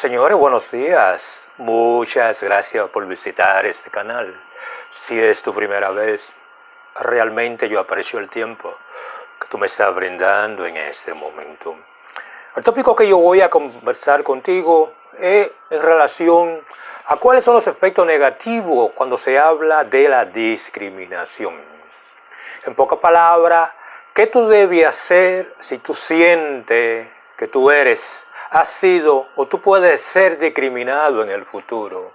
Señores, buenos días. Muchas gracias por visitar este canal. Si es tu primera vez, realmente yo aprecio el tiempo que tú me estás brindando en este momento. El tópico que yo voy a conversar contigo es en relación a cuáles son los efectos negativos cuando se habla de la discriminación. En pocas palabras, ¿qué tú debes hacer si tú sientes que tú has sido o tú puedes ser discriminado en el futuro?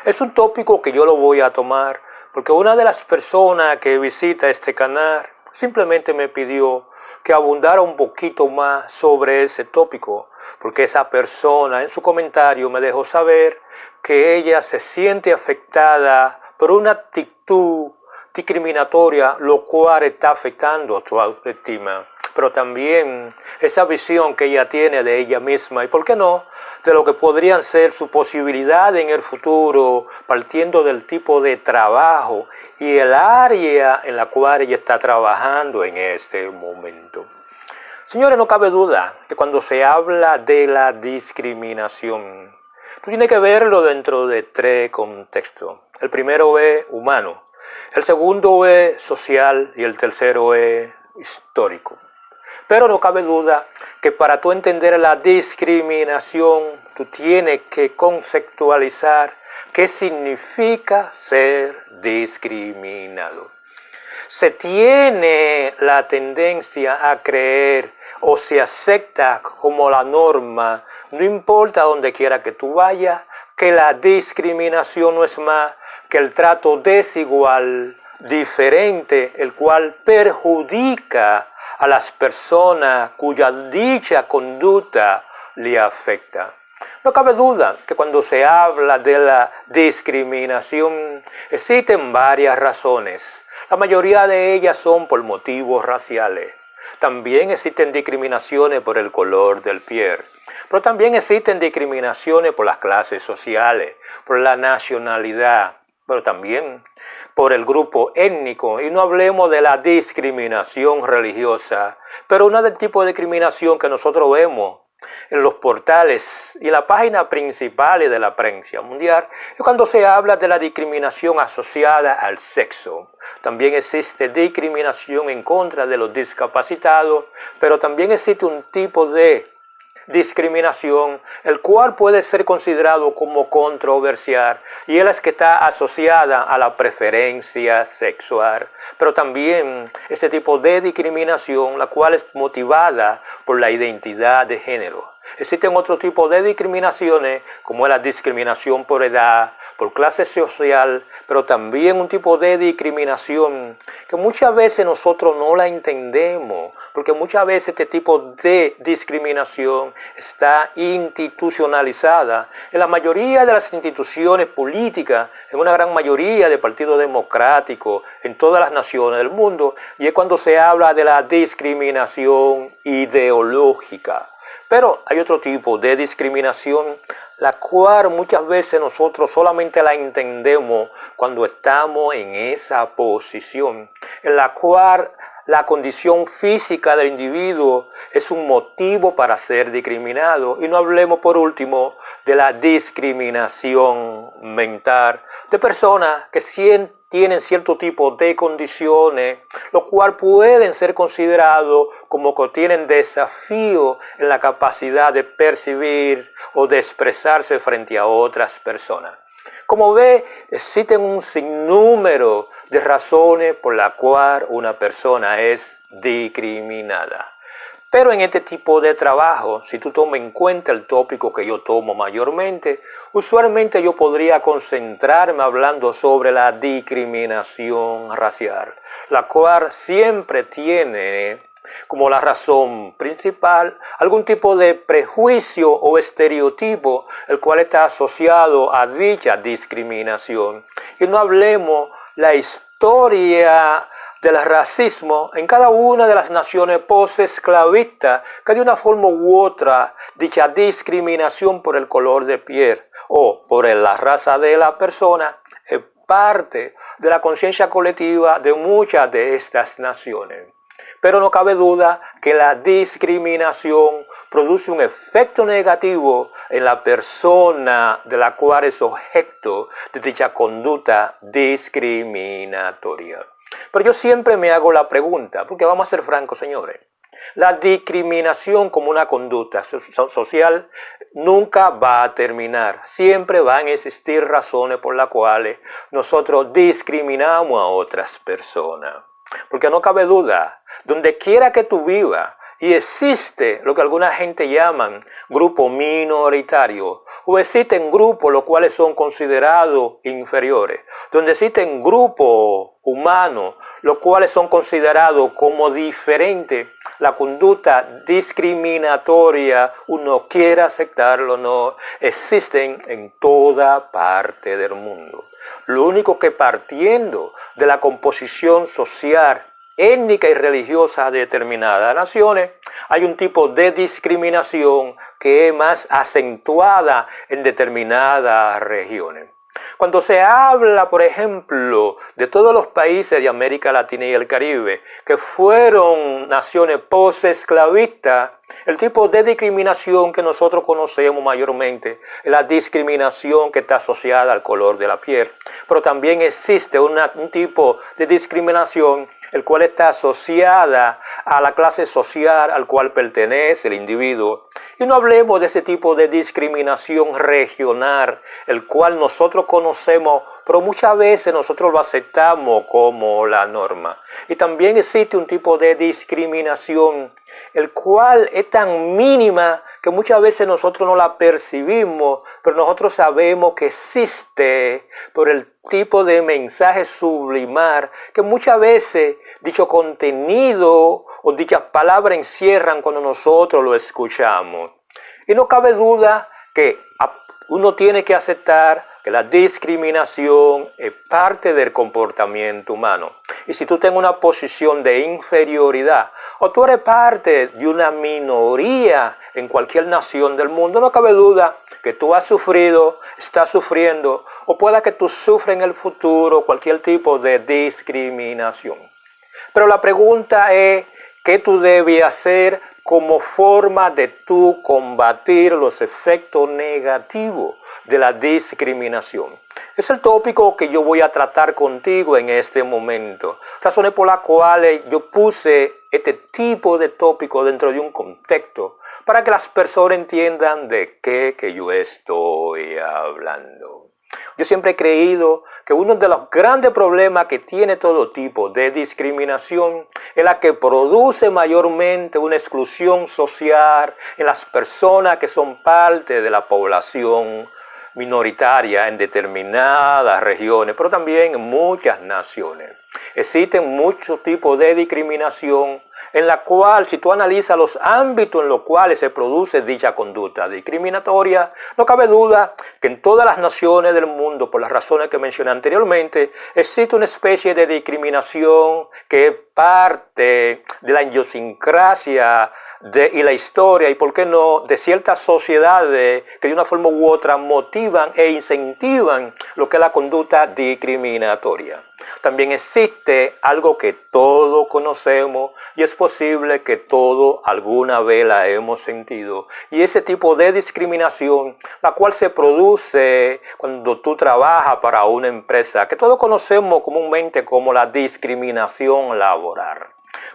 Es un tópico que yo lo voy a tomar porque una de las personas que visita este canal simplemente me pidió que abundara un poquito más sobre ese tópico, porque esa persona en su comentario me dejó saber que ella se siente afectada por una actitud discriminatoria, lo cual está afectando su autoestima, pero también esa visión que ella tiene de ella misma y, ¿por qué no?, de lo que podrían ser sus posibilidades en el futuro, partiendo del tipo de trabajo y el área en la cual ella está trabajando en este momento. Señores, no cabe duda que cuando se habla de la discriminación, tú tienes que verlo dentro de tres contextos. El primero es humano, el segundo es social y el tercero es histórico. Pero no cabe duda que para tú entender la discriminación, tú tienes que conceptualizar qué significa ser discriminado. Se tiene la tendencia a creer o se acepta como la norma, no importa donde quiera que tú vayas, que la discriminación no es más que el trato desigual, diferente, el cual perjudica a las personas cuya dicha conducta le afecta. No cabe duda que cuando se habla de la discriminación existen varias razones. La mayoría de ellas son por motivos raciales. También existen discriminaciones por el color del piel. Pero también existen discriminaciones por las clases sociales, por la nacionalidad, pero también por el grupo étnico, y no hablemos de la discriminación religiosa, pero una del tipo de discriminación que nosotros vemos en los portales y en la página principal de la prensa mundial es cuando se habla de la discriminación asociada al sexo. También existe discriminación en contra de los discapacitados, pero también existe un tipo de discriminación, el cual puede ser considerado como controversial, y es que está asociada a la preferencia sexual. Pero también este tipo de discriminación, la cual es motivada por la identidad de género. Existen otro tipo de discriminaciones, como es la discriminación por edad, por clase social, pero también un tipo de discriminación que muchas veces nosotros no la entendemos, porque muchas veces este tipo de discriminación está institucionalizada en la mayoría de las instituciones políticas, en una gran mayoría de partidos democráticos, en todas las naciones del mundo, y es cuando se habla de la discriminación ideológica. Pero hay otro tipo de discriminación, la cual muchas veces nosotros solamente la entendemos cuando estamos en esa posición, en la cual la condición física del individuo es un motivo para ser discriminado. Y no hablemos por último de la discriminación mental, de personas que tienen cierto tipo de condiciones, lo cual pueden ser considerados como que tienen desafío en la capacidad de percibir o de expresarse frente a otras personas. Como ve, existen un sinnúmero de razones por las cuales una persona es discriminada. Pero en este tipo de trabajo, si tú tomas en cuenta el tópico que yo tomo mayormente, usualmente yo podría concentrarme hablando sobre la discriminación racial, la cual siempre tiene como la razón principal algún tipo de prejuicio o estereotipo, el cual está asociado a dicha discriminación. Y no hablemos la historia del racismo en cada una de las naciones post-esclavistas, que de una forma u otra dicha discriminación por el color de piel o por la raza de la persona es parte de la conciencia colectiva de muchas de estas naciones. Pero no cabe duda que la discriminación produce un efecto negativo en la persona de la cual es objeto de dicha conducta discriminatoria. Pero yo siempre me hago la pregunta, porque vamos a ser francos, señores. La discriminación como una conducta social nunca va a terminar. Siempre van a existir razones por las cuales nosotros discriminamos a otras personas. Porque no cabe duda, donde quiera que tú vivas, y existe lo que alguna gente llaman grupo minoritario, o existen grupos los cuales son considerados inferiores, donde existen grupos humanos los cuales son considerados como diferentes, la conducta discriminatoria, uno quiere aceptarlo o no, existen en toda parte del mundo. Lo único que partiendo de la composición social, étnica y religiosa de determinadas naciones, hay un tipo de discriminación que es más acentuada en determinadas regiones. Cuando se habla, por ejemplo, de todos los países de América Latina y el Caribe, que fueron naciones post-esclavistas, el tipo de discriminación que nosotros conocemos mayormente es la discriminación que está asociada al color de la piel. Pero también existe un tipo de discriminación el cual está asociada a la clase social al cual pertenece el individuo. Y no hablemos de ese tipo de discriminación regional, el cual nosotros conocemos, pero muchas veces nosotros lo aceptamos como la norma. Y también existe un tipo de discriminación, el cual es tan mínima que muchas veces nosotros no la percibimos, pero nosotros sabemos que existe por el tipo de mensaje sublimar que muchas veces dicho contenido o dichas palabras encierran cuando nosotros lo escuchamos. Y no cabe duda que uno tiene que aceptar que la discriminación es parte del comportamiento humano. Y si tú tienes una posición de inferioridad o tú eres parte de una minoría en cualquier nación del mundo, no cabe duda que tú has sufrido, estás sufriendo o pueda que tú sufras en el futuro cualquier tipo de discriminación. Pero la pregunta es, ¿qué tú debes hacer como forma de tú combatir los efectos negativos de la discriminación? Es el tópico que yo voy a tratar contigo en este momento. Razones por las cuales yo puse este tipo de tópico dentro de un contexto para que las personas entiendan de qué que yo estoy hablando. Yo siempre he creído que uno de los grandes problemas que tiene todo tipo de discriminación es la que produce mayormente una exclusión social en las personas que son parte de la población minoritaria en determinadas regiones, pero también en muchas naciones. Existen muchos tipos de discriminación en la cual, si tú analizas los ámbitos en los cuales se produce dicha conducta discriminatoria, no cabe duda que en todas las naciones del mundo, por las razones que mencioné anteriormente, existe una especie de discriminación que es parte de la idiosincrasia y la historia, y por qué no, de ciertas sociedades que de una forma u otra motivan e incentivan lo que es la conducta discriminatoria. También existe algo que todos conocemos y es posible que todos alguna vez la hemos sentido, y ese tipo de discriminación, la cual se produce cuando tú trabajas para una empresa, que todos conocemos comúnmente como la discriminación laboral.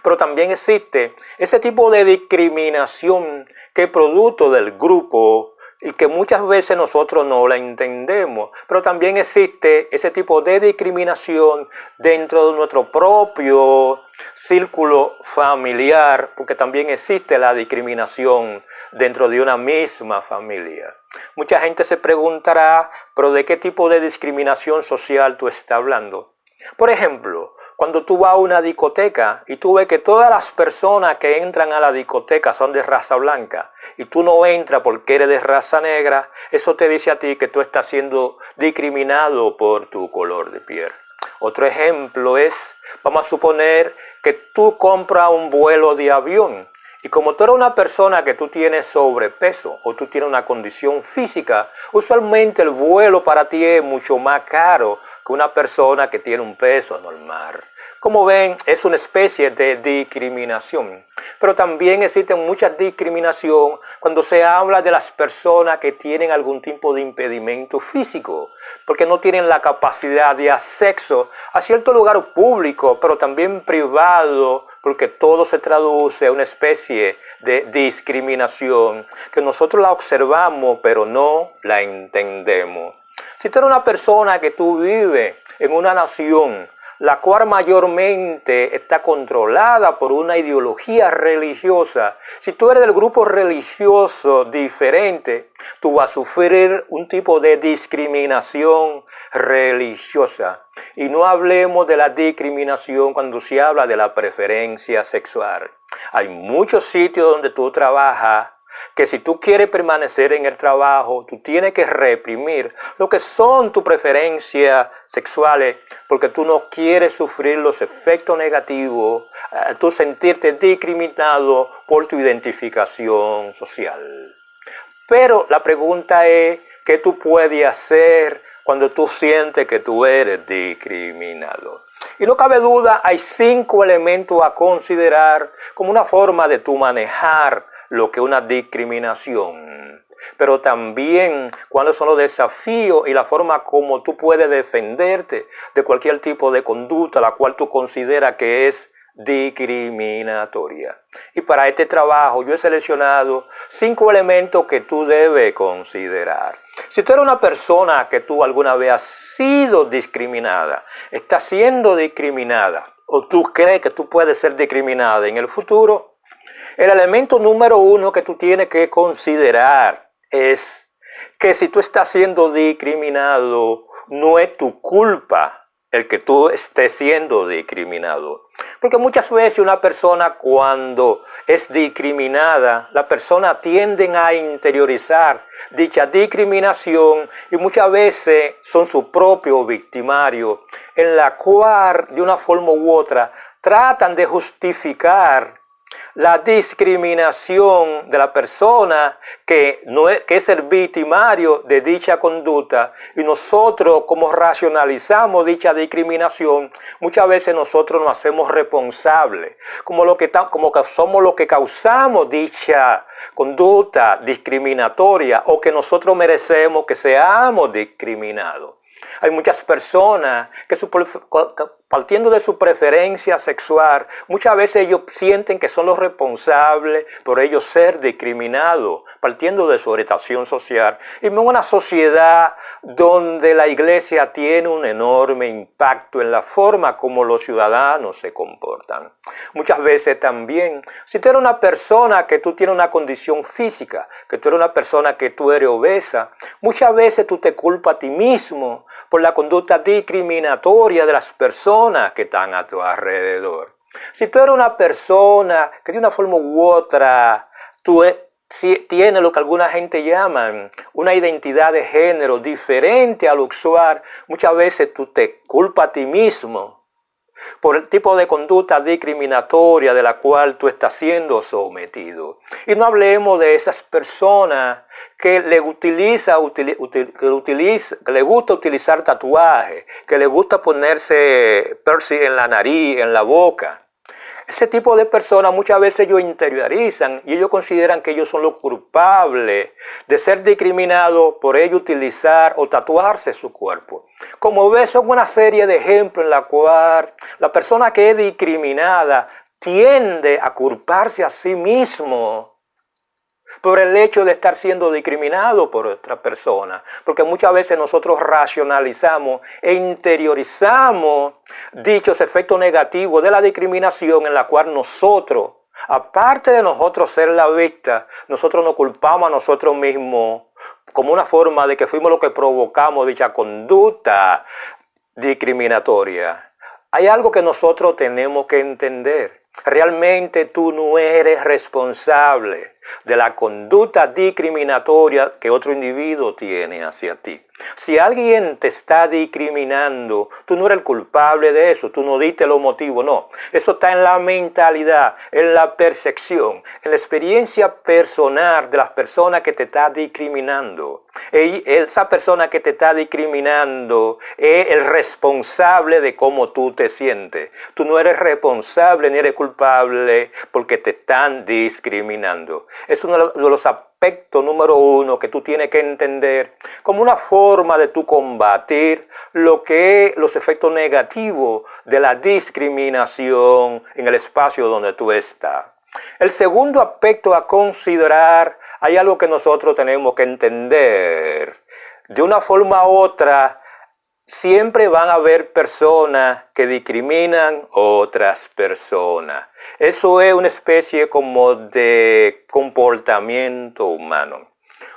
Pero también existe ese tipo de discriminación que es producto del grupo y que muchas veces nosotros no la entendemos. Pero también existe ese tipo de discriminación dentro de nuestro propio círculo familiar, porque también existe la discriminación dentro de una misma familia. Mucha gente se preguntará, ¿pero de qué tipo de discriminación social tú estás hablando? Por ejemplo, cuando tú vas a una discoteca y tú ves que todas las personas que entran a la discoteca son de raza blanca y tú no entras porque eres de raza negra, eso te dice a ti que tú estás siendo discriminado por tu color de piel. Otro ejemplo es, vamos a suponer que tú compras un vuelo de avión y como tú eres una persona que tú tienes sobrepeso o tú tienes una condición física, usualmente el vuelo para ti es mucho más caro que una persona que tiene un peso normal. Como ven, es una especie de discriminación. Pero también existe mucha discriminación cuando se habla de las personas que tienen algún tipo de impedimento físico, porque no tienen la capacidad de acceso a cierto lugar público, pero también privado, porque todo se traduce a una especie de discriminación que nosotros la observamos, pero no la entendemos. Si tú eres una persona que tú vives en una nación la cual mayormente está controlada por una ideología religiosa, si tú eres del grupo religioso diferente, tú vas a sufrir un tipo de discriminación religiosa. Y no hablemos de la discriminación cuando se habla de la preferencia sexual. Hay muchos sitios donde tú trabajas que si tú quieres permanecer en el trabajo, tú tienes que reprimir lo que son tus preferencias sexuales, porque tú no quieres sufrir los efectos negativos, tú sentirte discriminado por tu identificación social. Pero la pregunta es, ¿qué tú puedes hacer cuando tú sientes que tú eres discriminado? Y no cabe duda, hay 5 elementos a considerar como una forma de tú manejar lo que es una discriminación, pero también cuáles son los desafíos y la forma como tú puedes defenderte de cualquier tipo de conducta la cual tú consideras que es discriminatoria. Y para este trabajo yo he seleccionado 5 elementos que tú debes considerar. Si tú eres una persona que tú alguna vez has sido discriminada, estás siendo discriminada, o tú crees que tú puedes ser discriminada en el futuro, el elemento número 1 que tú tienes que considerar es que si tú estás siendo discriminado, no es tu culpa el que tú estés siendo discriminado. Porque muchas veces una persona cuando es discriminada, la persona tiende a interiorizar dicha discriminación y muchas veces son su propio victimario, en la cual de una forma u otra tratan de justificar la discriminación de la persona que es el victimario de dicha conducta, y nosotros como racionalizamos dicha discriminación, muchas veces nosotros nos hacemos responsables como que somos los que causamos dicha conducta discriminatoria, o que nosotros merecemos que seamos discriminados. Hay muchas personas que partiendo de su preferencia sexual, muchas veces ellos sienten que son los responsables por ellos ser discriminados, partiendo de su orientación social. Y en una sociedad donde la iglesia tiene un enorme impacto en la forma como los ciudadanos se comportan. Muchas veces también, si tú eres una persona que tú tienes una condición física, que tú eres una persona que tú eres obesa, muchas veces tú te culpas a ti mismo por la conducta discriminatoria de las personas que están a tu alrededor. Si tú eres una persona que de una forma u otra tú tienes lo que alguna gente llaman una identidad de género diferente al usual, muchas veces tú te culpas a ti mismo por el tipo de conducta discriminatoria de la cual tú estás siendo sometido. Y no hablemos de esas personas que le gusta utilizar tatuajes, que le gusta ponerse piercing en la nariz, en la boca. Ese tipo de personas muchas veces ellos interiorizan y ellos consideran que ellos son los culpables de ser discriminados por ellos utilizar o tatuarse su cuerpo. Como ves, son una serie de ejemplos en la cual la persona que es discriminada tiende a culparse a sí mismo por el hecho de estar siendo discriminado por otra persona, porque muchas veces nosotros racionalizamos e interiorizamos dichos efectos negativos de la discriminación, en la cual nosotros, aparte de nosotros ser la víctima, nosotros nos culpamos a nosotros mismos como una forma de que fuimos los que provocamos dicha conducta discriminatoria. Hay algo que nosotros tenemos que entender. Realmente tú no eres responsable de la conducta discriminatoria que otro individuo tiene hacia ti. Si alguien te está discriminando, tú no eres el culpable de eso, tú no diste los motivos, no. Eso está en la mentalidad, en la percepción, en la experiencia personal de las personas que te están discriminando. Esa persona que te está discriminando es el responsable de cómo tú te sientes. Tú no eres responsable ni eres culpable porque te están discriminando. Es uno de los aspecto número uno que tú tienes que entender como una forma de tú combatir lo que es los efectos negativos de la discriminación en el espacio donde tú estás. El segundo aspecto a considerar, hay algo que nosotros tenemos que entender. De una forma u otra, siempre van a haber personas que discriminan otras personas. Eso es una especie como de comportamiento humano.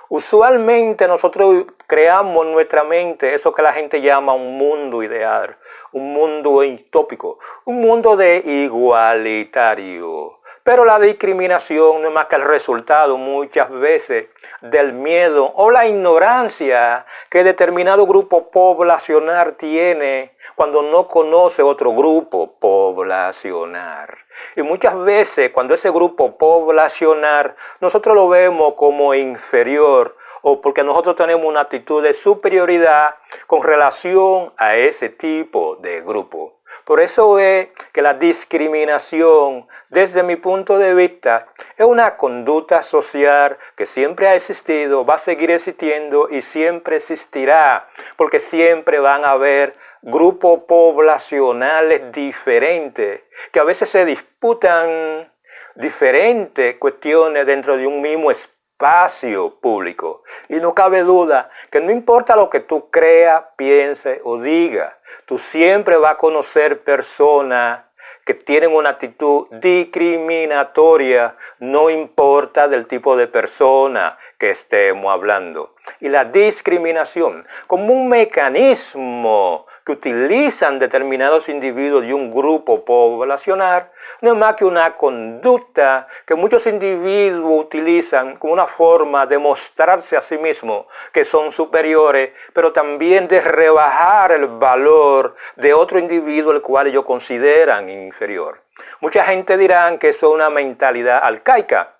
Usualmente nosotros creamos en nuestra mente eso que la gente llama un mundo ideal, un mundo utópico, un mundo de igualitario. Pero la discriminación no es más que el resultado muchas veces del miedo o la ignorancia que determinado grupo poblacional tiene cuando no conoce otro grupo poblacional. Y muchas veces cuando ese grupo poblacional nosotros lo vemos como inferior o porque nosotros tenemos una actitud de superioridad con relación a ese tipo de grupo. Por eso es que la discriminación, desde mi punto de vista, es una conducta social que siempre ha existido, va a seguir existiendo y siempre existirá, porque siempre van a haber grupos poblacionales diferentes, que a veces se disputan diferentes cuestiones dentro de un mismo espacio público. Y no cabe duda que no importa lo que tú creas, pienses o digas, tú siempre vas a conocer personas que tienen una actitud discriminatoria, no importa del tipo de persona que estemos hablando. Y la discriminación como un mecanismo que utilizan determinados individuos de un grupo poblacional, no es más que una conducta que muchos individuos utilizan como una forma de mostrarse a sí mismos que son superiores, pero también de rebajar el valor de otro individuo el cual ellos consideran inferior. Mucha gente dirá que eso es una mentalidad arcaica,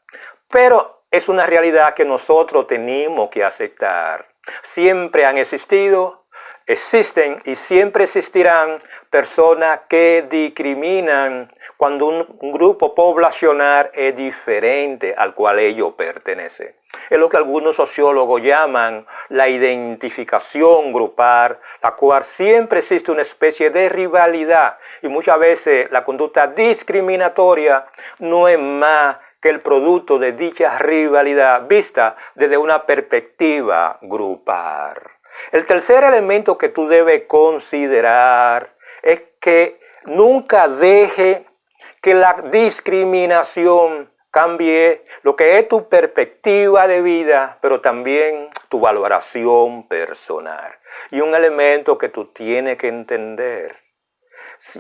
pero es una realidad que nosotros tenemos que aceptar. Siempre han existido, existen y siempre existirán personas que discriminan cuando un grupo poblacional es diferente al cual ellos pertenecen. Es lo que algunos sociólogos llaman la identificación grupal, la cual siempre existe una especie de rivalidad y muchas veces la conducta discriminatoria no es más que el producto de dicha rivalidad vista desde una perspectiva grupal. El tercer elemento que tú debes considerar es que nunca deje que la discriminación cambie lo que es tu perspectiva de vida, pero también tu valoración personal. Y un elemento que tú tienes que entender.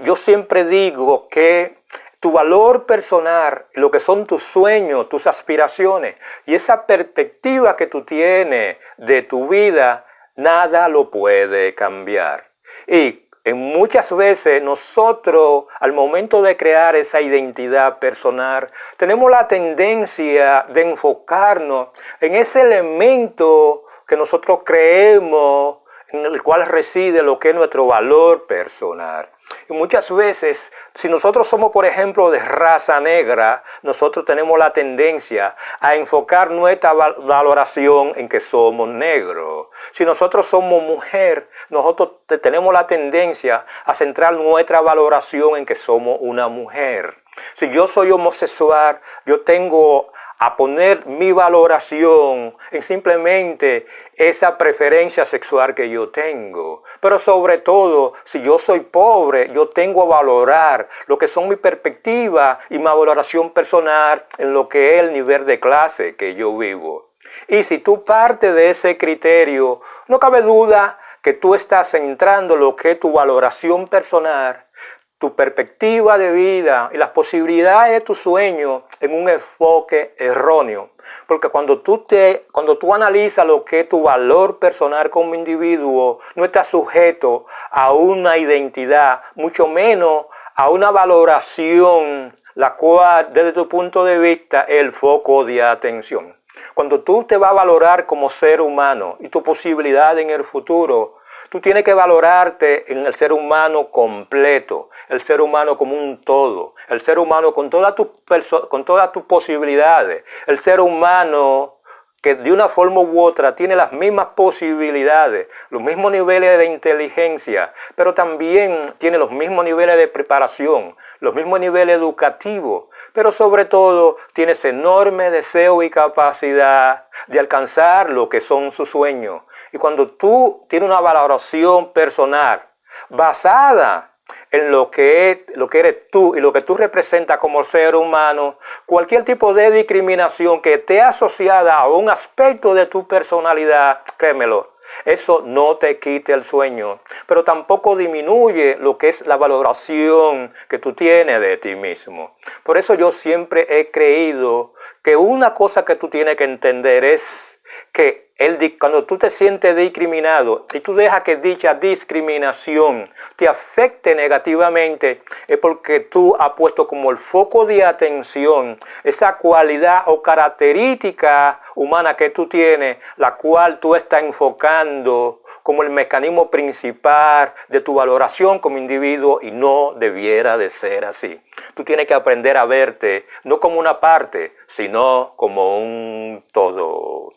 Yo siempre digo que tu valor personal, lo que son tus sueños, tus aspiraciones y esa perspectiva que tú tienes de tu vida, nada lo puede cambiar. Y muchas veces nosotros, al momento de crear esa identidad personal, tenemos la tendencia de enfocarnos en ese elemento que nosotros creemos, en el cual reside lo que es nuestro valor personal. Y muchas veces, si nosotros somos, por ejemplo, de raza negra, nosotros tenemos la tendencia a enfocar nuestra valoración en que somos negros. Si nosotros somos mujer, nosotros tenemos la tendencia a centrar nuestra valoración en que somos una mujer. Si yo soy homosexual, yo tengo a poner mi valoración en simplemente esa preferencia sexual que yo tengo. Pero sobre todo, si yo soy pobre, yo tengo a valorar lo que son mi perspectiva y mi valoración personal en lo que es el nivel de clase que yo vivo. Y si tú partes de ese criterio, no cabe duda que tú estás centrando lo que es tu valoración personal, tu perspectiva de vida y las posibilidades de tu sueño en un enfoque erróneo. Porque cuando tú analizas lo que es tu valor personal como individuo, no estás sujeto a una identidad, mucho menos a una valoración, la cual desde tu punto de vista es el foco de atención. Cuando tú te vas a valorar como ser humano y tu posibilidad en el futuro, tú tienes que valorarte en el ser humano completo, el ser humano como un todo, el ser humano con todas tus posibilidades, el ser humano que de una forma u otra tiene las mismas posibilidades, los mismos niveles de inteligencia, pero también tiene los mismos niveles de preparación, los mismos niveles educativos, pero sobre todo tiene ese enorme deseo y capacidad de alcanzar lo que son sus sueños. Y cuando tú tienes una valoración personal basada en lo que eres tú y lo que tú representas como ser humano, cualquier tipo de discriminación que esté asociada a un aspecto de tu personalidad, créemelo, eso no te quite el sueño, pero tampoco disminuye lo que es la valoración que tú tienes de ti mismo. Por eso yo siempre he creído que una cosa que tú tienes que entender es que cuando tú te sientes discriminado y tú dejas que dicha discriminación te afecte negativamente, es porque tú has puesto como el foco de atención esa cualidad o característica humana que tú tienes, la cual tú estás enfocando como el mecanismo principal de tu valoración como individuo, y no debiera de ser así. Tú tienes que aprender a verte no como una parte, sino como un todo.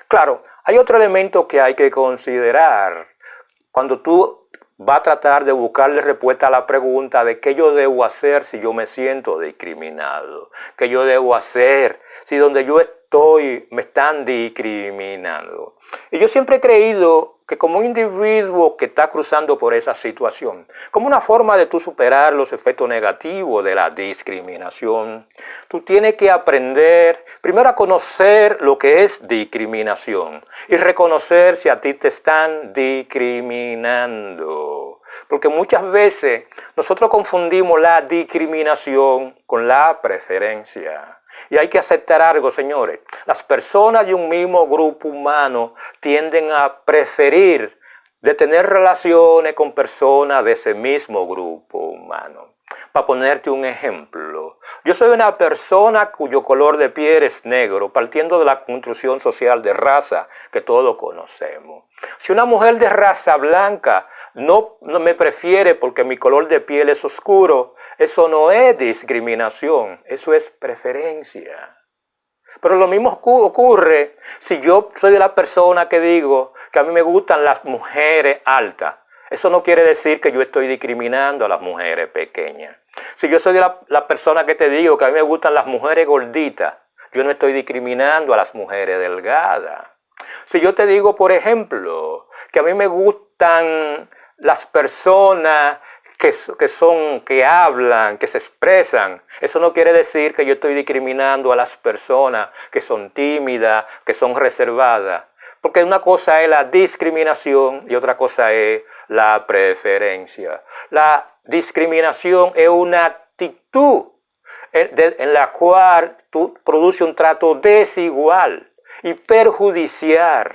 Claro, hay otro elemento que hay que considerar cuando tú vas a tratar de buscarle respuesta a la pregunta de qué yo debo hacer si yo me siento discriminado, qué yo debo hacer si donde yo estoy me están discriminando. Y yo siempre he creído que como un individuo que está cruzando por esa situación, como una forma de tú superar los efectos negativos de la discriminación, tú tienes que aprender primero a conocer lo que es discriminación y reconocer si a ti te están discriminando. Porque muchas veces nosotros confundimos la discriminación con la preferencia. Y hay que aceptar algo, señores. Las personas de un mismo grupo humano tienden a preferir de tener relaciones con personas de ese mismo grupo humano. Para ponerte un ejemplo, yo soy una persona cuyo color de piel es negro, partiendo de la construcción social de raza que todos conocemos. Si una mujer de raza blanca no me prefiere porque mi color de piel es oscuro, eso no es discriminación, eso es preferencia. Pero lo mismo ocurre si yo soy de la persona que digo que a mí me gustan las mujeres altas. Eso no quiere decir que yo estoy discriminando a las mujeres pequeñas. Si yo soy de la persona que te digo que a mí me gustan las mujeres gorditas, yo no estoy discriminando a las mujeres delgadas. Si yo te digo, por ejemplo, que a mí me gustan las personas que hablan, que se expresan, eso no quiere decir que yo estoy discriminando a las personas que son tímidas, que son reservadas. Porque una cosa es la discriminación y otra cosa es la preferencia. La discriminación es una actitud en la cual tú produces un trato desigual y perjudicial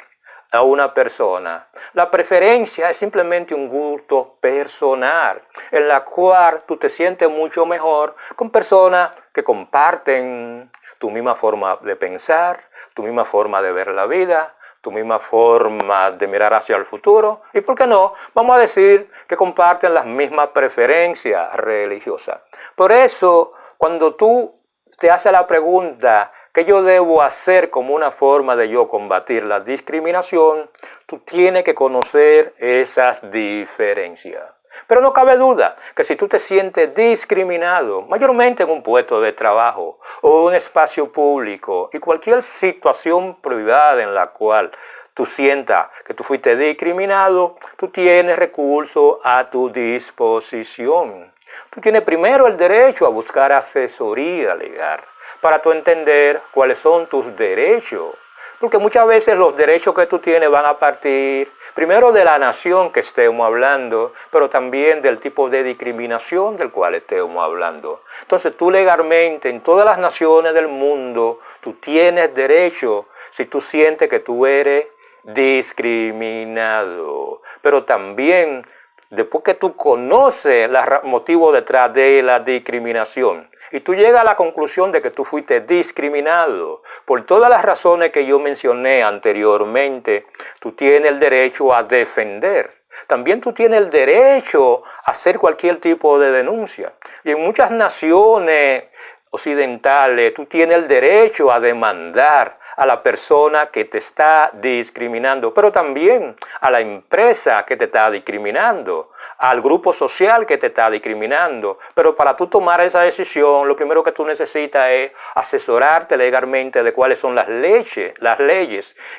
a una persona. La preferencia es simplemente un gusto personal en la cual tú te sientes mucho mejor con personas que comparten tu misma forma de pensar, tu misma forma de ver la vida, tu misma forma de mirar hacia el futuro y, ¿por qué no?, vamos a decir que comparten las mismas preferencias religiosas. Por eso, cuando tú te haces la pregunta ¿qué yo debo hacer como una forma de yo combatir la discriminación? Tú tienes que conocer esas diferencias. Pero no cabe duda que si tú te sientes discriminado, mayormente en un puesto de trabajo o un espacio público y cualquier situación privada en la cual tú sientas que tú fuiste discriminado, tú tienes recursos a tu disposición. Tú tienes primero el derecho a buscar asesoría legal para tú entender cuáles son tus derechos. Porque muchas veces los derechos que tú tienes van a partir Primero de la nación que estemos hablando, pero también del tipo de discriminación del cual estemos hablando. Entonces tú legalmente en todas las naciones del mundo, tú tienes derecho si tú sientes que tú eres discriminado. Pero también después que tú conoces el motivo detrás de la discriminación y tú llegas a la conclusión de que tú fuiste discriminado por todas las razones que yo mencioné anteriormente, tú tienes el derecho a defender. También tú tienes el derecho a hacer cualquier tipo de denuncia. Y en muchas naciones occidentales tú tienes el derecho a demandar a la persona que te está discriminando, pero también a la empresa que te está discriminando, al grupo social que te está discriminando. Pero para tú tomar esa decisión, lo primero que tú necesitas es asesorarte legalmente de cuáles son las leyes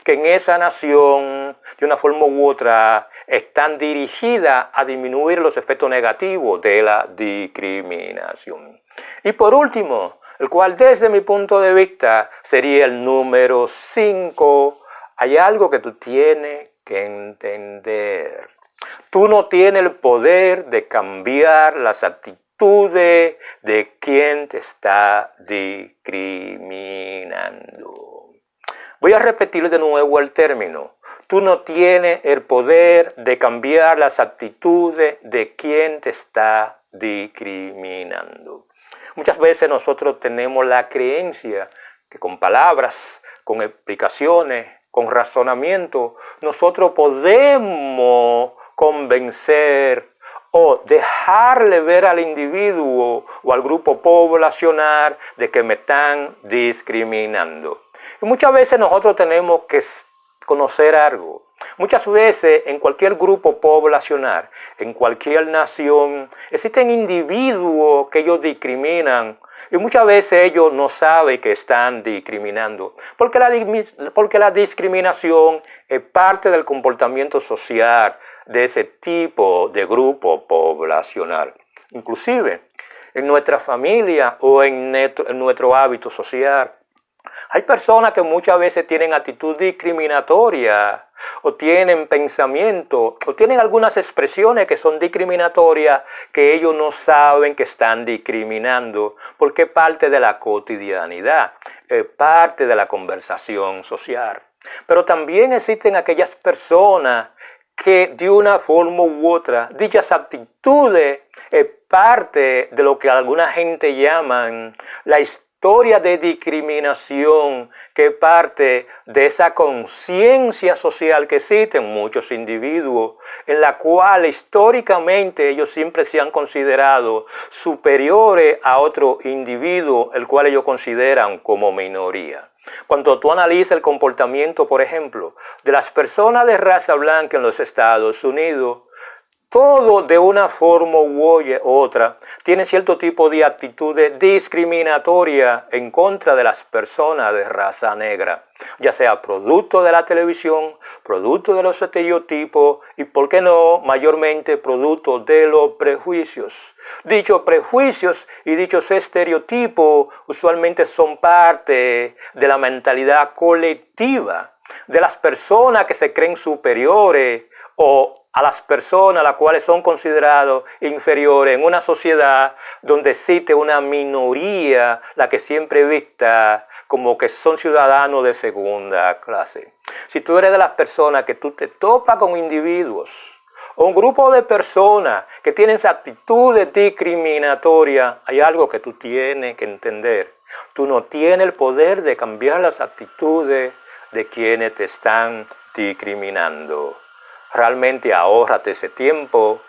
que en esa nación, de una forma u otra, están dirigidas a disminuir los efectos negativos de la discriminación. Y por último, el cual desde mi punto de vista sería el número 5, hay algo que tú tienes que entender. Tú no tienes el poder de cambiar las actitudes de quien te está discriminando. Voy a repetir de nuevo el término. Tú no tienes el poder de cambiar las actitudes de quien te está discriminando. Muchas veces nosotros tenemos la creencia que con palabras, con explicaciones, con razonamiento, nosotros podemos convencer o dejarle ver al individuo o al grupo poblacional de que me están discriminando. Y muchas veces nosotros tenemos que conocer algo. Muchas veces en cualquier grupo poblacional, en cualquier nación, existen individuos que ellos discriminan y muchas veces ellos no saben que están discriminando, porque la discriminación es parte del comportamiento social de ese tipo de grupo poblacional. Inclusive en nuestra familia o en nuestro hábito social. Hay personas que muchas veces tienen actitud discriminatoria o tienen pensamiento o tienen algunas expresiones que son discriminatorias que ellos no saben que están discriminando porque es parte de la cotidianidad, es parte de la conversación social. Pero también existen aquellas personas que de una forma u otra, dichas actitudes es parte de lo que alguna gente llaman la historia de discriminación, que es parte de esa conciencia social que existen muchos individuos, en la cual históricamente ellos siempre se han considerado superiores a otro individuo, el cual ellos consideran como minoría. Cuando tú analizas el comportamiento, por ejemplo, de las personas de raza blanca en los Estados Unidos, todo de una forma u otra tiene cierto tipo de actitudes discriminatorias en contra de las personas de raza negra, ya sea producto de la televisión, producto de los estereotipos y, por qué no, mayormente producto de los prejuicios. Dichos prejuicios y dichos estereotipos usualmente son parte de la mentalidad colectiva de las personas que se creen superiores o a las personas a las cuales son considerados inferiores en una sociedad donde existe una minoría, la que siempre es vista como que son ciudadanos de segunda clase. Si tú eres de las personas que tú te topas con individuos o un grupo de personas que tienen esa actitudes discriminatorias, hay algo que tú tienes que entender. Tú no tienes el poder de cambiar las actitudes de quienes te están discriminando. Realmente ahórrate ese tiempo,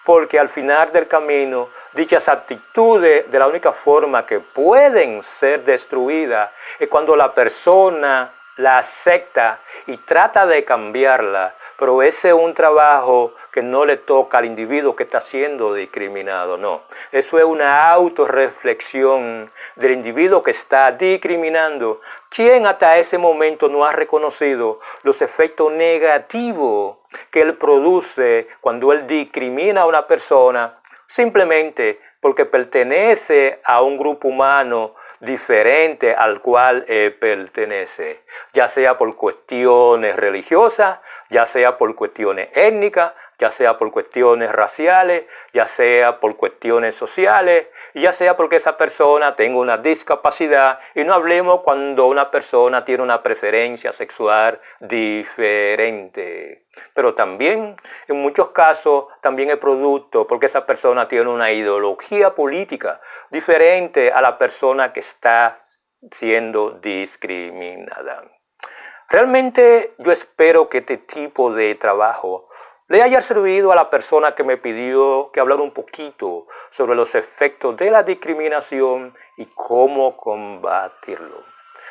porque al final del camino, dichas actitudes, de la única forma que pueden ser destruidas es cuando la persona la acepta y trata de cambiarla, pero ese es un trabajo que no le toca al individuo que está siendo discriminado, no. Eso es una autorreflexión del individuo que está discriminando, quien hasta ese momento no ha reconocido los efectos negativos que él produce cuando él discrimina a una persona simplemente porque pertenece a un grupo humano diferente al cual pertenece, ya sea por cuestiones religiosas, ya sea por cuestiones étnicas, ya sea por cuestiones raciales, ya sea por cuestiones sociales, y ya sea porque esa persona tenga una discapacidad, y no hablemos cuando una persona tiene una preferencia sexual diferente. Pero también, en muchos casos, también es producto porque esa persona tiene una ideología política diferente a la persona que está siendo discriminada. Realmente yo espero que este tipo de trabajo le haya servido a la persona que me pidió que hablara un poquito sobre los efectos de la discriminación y cómo combatirlo.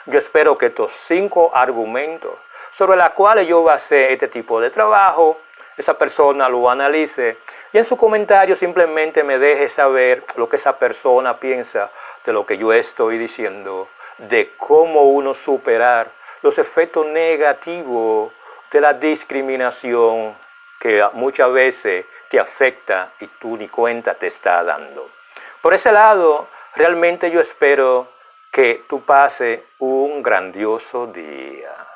Yo espero que estos 5 argumentos sobre los cuales yo basé este tipo de trabajo, esa persona lo analice y en su comentario simplemente me deje saber lo que esa persona piensa de lo que yo estoy diciendo, de cómo uno superar los efectos negativos de la discriminación que muchas veces te afecta y tú ni cuenta te está dando. Por ese lado, realmente yo espero que tú pases un grandioso día.